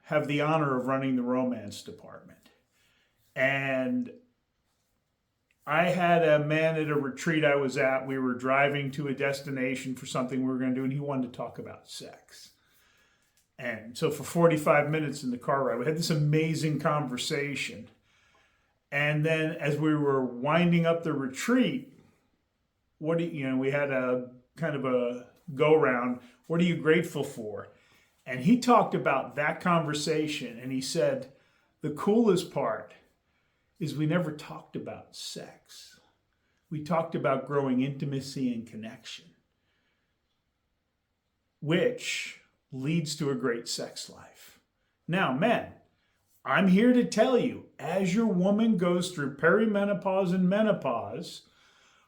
have the honor of running the romance department. And I had a man at a retreat I was at. We were driving to a destination for something we were going to do, and he wanted to talk about sex. And so for 45 minutes in the car ride, we had this amazing conversation. And then as we were winding up the retreat, we had a kind of a go round. What are you grateful for? And he talked about that conversation, and he said, the coolest part is we never talked about sex. We talked about growing intimacy and connection, which leads to a great sex life. Now, men, I'm here to tell you, as your woman goes through perimenopause and menopause,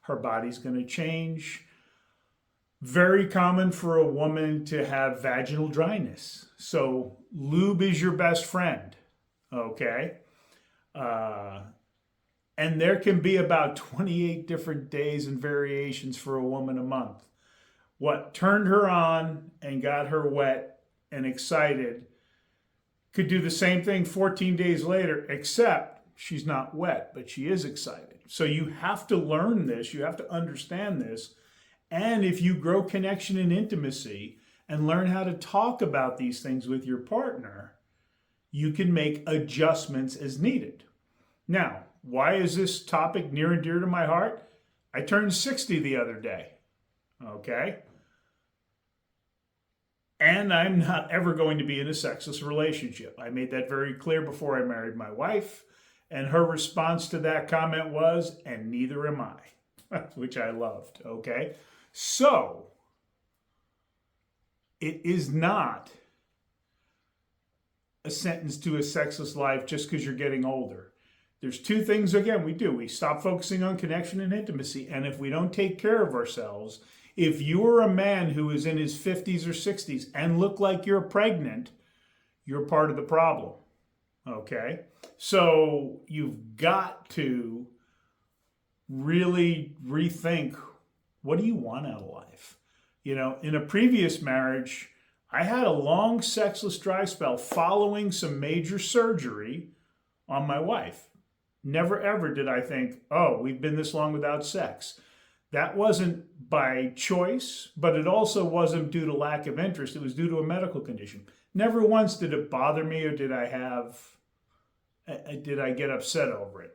her body's going to change. Very common for a woman to have vaginal dryness. So lube is your best friend, okay? And there can be about 28 different days and variations for a woman a month. What turned her on and got her wet and excited could do the same thing 14 days later, except she's not wet, but she is excited. So you have to learn this. You have to understand this. And if you grow connection and intimacy and learn how to talk about these things with your partner, you can make adjustments as needed. Now, why is this topic near and dear to my heart? I turned 60 the other day, okay? And I'm not ever going to be in a sexless relationship. I made that very clear before I married my wife, and her response to that comment was, and neither am I, which I loved, okay? So, it is not a sentence to a sexless life just because you're getting older. There's two things, again, we do. We stop focusing on connection and intimacy, and if we don't take care of ourselves, if you are a man who is in his 50s or 60s and look like you're pregnant, you're part of the problem, okay? So you've got to really rethink, what do you want out of life? In a previous marriage, I had a long sexless dry spell following some major surgery on my wife. Never ever did I think, oh, we've been this long without sex. That wasn't by choice, but it also wasn't due to lack of interest. It was due to a medical condition. Never once did it bother me or did I get upset over it.